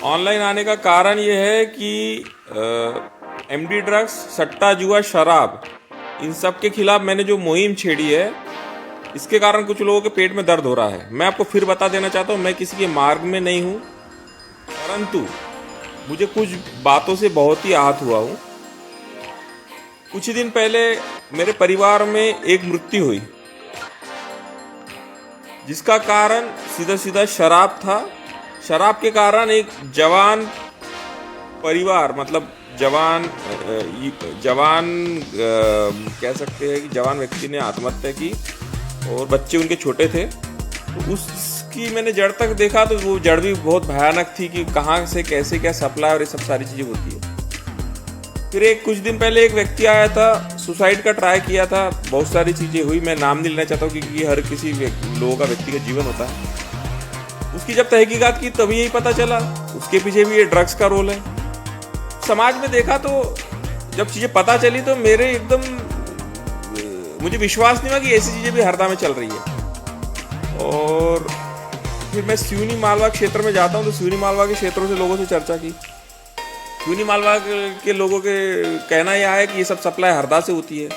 Online आने का कारण ये है कि एमडी ड्रग्स, सट्टा, जुआ, शराब, इन सब के खिलाफ मैंने जो मुहिम छेड़ी है, इसके कारण कुछ लोगों के पेट में दर्द हो रहा है। मैं आपको फिर बता देना चाहता हूँ, मैं किसी के मार्ग में नहीं हूँ, परंतु मुझे कुछ बातों से बहुत ही आहत हुआ हूँ। कुछ ही दिन पहले मेरे परिवार में एक मृत्यु हुई, जिसका कारण सीधा सीधा शराब था। शराब के कारण एक जवान परिवार, मतलब जवान कह सकते हैं कि जवान व्यक्ति ने आत्महत्या की और बच्चे उनके छोटे थे। तो उसकी मैंने जड़ तक देखा तो वो जड़ भी बहुत भयानक थी कि कहाँ से कैसे क्या सप्लाई और ये सब सारी चीज़ें होती है। फिर कुछ दिन पहले एक व्यक्ति आया था, सुसाइड का ट्राई किया था, बहुत सारी चीज़ें हुई। मैं नाम नहीं लेना चाहता हूँ क्योंकि हर किसी लोगों का व्यक्तिगत जीवन होता है। उसकी जब तहकीकात की तभी यही पता चला उसके पीछे भी ये ड्रग्स का रोल है। समाज में देखा तो जब चीज़ें पता चली तो मुझे विश्वास नहीं हुआ कि ऐसी चीज़ें भी हरदा में चल रही है। और फिर मैं सिवनी मालवा क्षेत्र में जाता हूँ तो सिवनी मालवा के क्षेत्रों से लोगों से चर्चा की। सिवनी मालवा के लोगों के कहना यह है कि ये सब सप्लाई हरदा से होती है।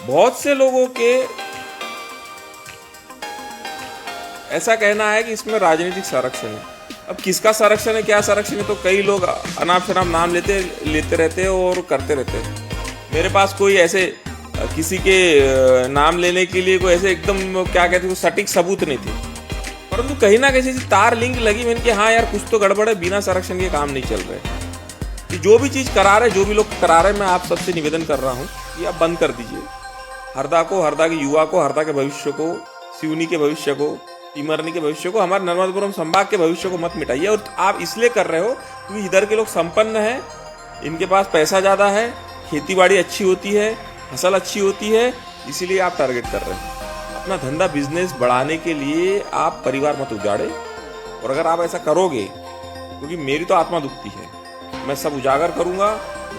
बहुत से लोगों के ऐसा कहना है कि इसमें राजनीतिक संरक्षण है। अब किसका संरक्षण है, क्या संरक्षण है, तो कई लोग अनाप शनाप नाम लेते रहते हैं और करते रहते हैं। मेरे पास कोई ऐसे किसी के नाम लेने के लिए कोई ऐसे एकदम क्या कहते हैं सटीक सबूत नहीं थे, परंतु कहीं ना कहीं तार लिंक लगी मैंने कि हाँ यार कुछ तो गड़बड़ है, बिना संरक्षण के काम नहीं चल रहे। कि जो भी चीज़ करा रहे, जो भी लोग करा रहे, मैं आप सबसे निवेदन कर रहा हूँ कि आप बंद कर दीजिए। हरदा को, हरदा के युवा को, हरदा के भविष्य को, सिवनी के भविष्य को, टीमरनी के भविष्य को, हमारे नर्मदापुरम संभाग के भविष्य को मत मिटाइए। और आप इसलिए कर रहे हो क्योंकि इधर के लोग संपन्न हैं, इनके पास पैसा ज़्यादा है, खेती बाड़ी अच्छी होती है, फसल अच्छी होती है, इसीलिए आप टारगेट कर रहे हैं। अपना धंधा बिजनेस बढ़ाने के लिए आप परिवार मत उजाड़े। और अगर आप ऐसा करोगे, क्योंकि मेरी तो आत्मा दुखती है, मैं सब उजागर करूंगा,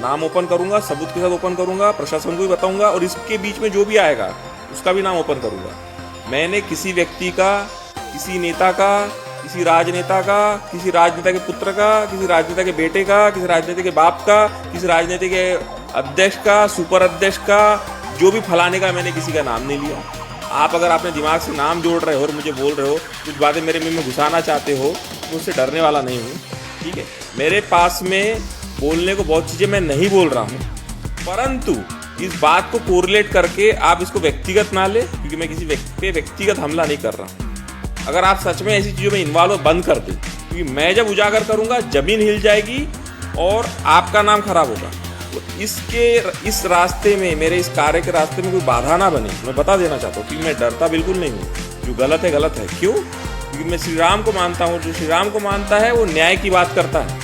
नाम ओपन करूंगा, सबूत के साथ ओपन करूंगा, प्रशासन को भी बताऊंगा और इसके बीच में जो भी आएगा उसका भी नाम ओपन करूंगा। मैंने किसी व्यक्ति का, किसी नेता का, किसी राजनेता का, किसी राजनेता के पुत्र का, किसी राजनेता के बेटे का, किसी राजनेता के बाप का, किसी राजनेता के अध्यक्ष का, सुपर अध्यक्ष का, जो भी फलाने का, मैंने किसी का नाम नहीं लिया। आप अगर अपने दिमाग से नाम जोड़ रहे हो और मुझे बोल रहे हो, कुछ बातें मेरे मुंह में घुसाना चाहते हो, तो उससे डरने वाला नहीं हूँ, ठीक है। मेरे पास में बोलने को बहुत चीज़ें मैं नहीं बोल रहा हूँ, परंतु इस बात को कोरिलेट करके आप इसको व्यक्तिगत ना ले, क्योंकि मैं किसी व्यक्ति पे व्यक्तिगत हमला नहीं कर रहा हूँ। अगर आप सच में ऐसी चीज़ों में इन्वॉल्व हो, बंद कर दें, क्योंकि मैं जब उजागर करूँगा ज़मीन हिल जाएगी और आपका नाम खराब होगा। तो इस रास्ते में, मेरे इस कार्य के रास्ते में कोई बाधा ना बने, मैं बता देना चाहता हूँ कि मैं डरता बिल्कुल नहीं हूँ। जो गलत है गलत है। क्यों? क्योंकि मैं श्री राम को मानता हूँ। जो श्री राम को मानता है वो न्याय की बात करता है।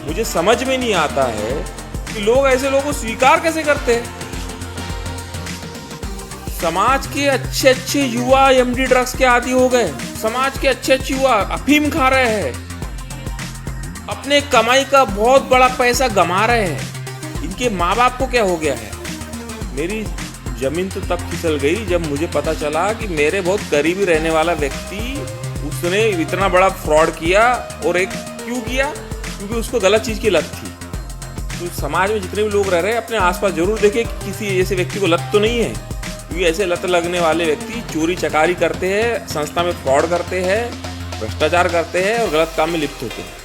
मुझे समझ में नहीं आता है कि लोग ऐसे लोगों को स्वीकार कैसे करते हैं। समाज के अच्छे अच्छे युवा एमडी ड्रग्स के आदी हो गए। समाज के अच्छे अच्छे युवा अफीम खा रहे हैं, अपने कमाई का बहुत बड़ा पैसा गंवा रहे हैं। इनके माँ बाप को क्या हो गया है? मेरी जमीन तो तब फिसल गई जब मुझे पता चला कि मेरे बहुत करीबी रहने वाला व्यक्ति, उसने इतना बड़ा फ्रॉड किया। और एक क्यों किया? क्योंकि उसको गलत चीज़ की लत थी। तो समाज में जितने भी लोग रह रहे हैं, अपने आसपास जरूर देखें कि किसी ऐसे व्यक्ति को लत तो नहीं है, क्योंकि ऐसे लत लगने वाले व्यक्ति चोरी चकारी करते हैं, संस्था में फ्रॉड करते हैं, भ्रष्टाचार करते हैं और गलत काम में लिप्त होते हैं।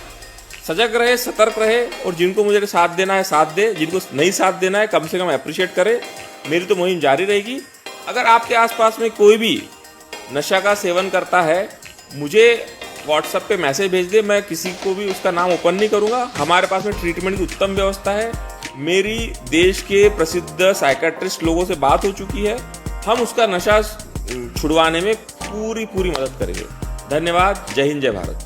सजग रहे, सतर्क रहे, और जिनको मुझे साथ देना है साथ दे, जिनको नहीं साथ देना है कम से कम अप्रिशिएट करे। मेरी तो मुहिम जारी रहेगी। अगर आपके आसपास में कोई भी नशा का सेवन करता है, मुझे व्हाट्सएप पे मैसेज भेज दे। मैं किसी को भी उसका नाम ओपन नहीं करूँगा। हमारे पास में ट्रीटमेंट की उत्तम व्यवस्था है। मेरी देश के प्रसिद्ध साइकेट्रिस्ट लोगों से बात हो चुकी है। हम उसका नशा छुड़वाने में पूरी मदद करेंगे। धन्यवाद। जय हिंद, जय भारत।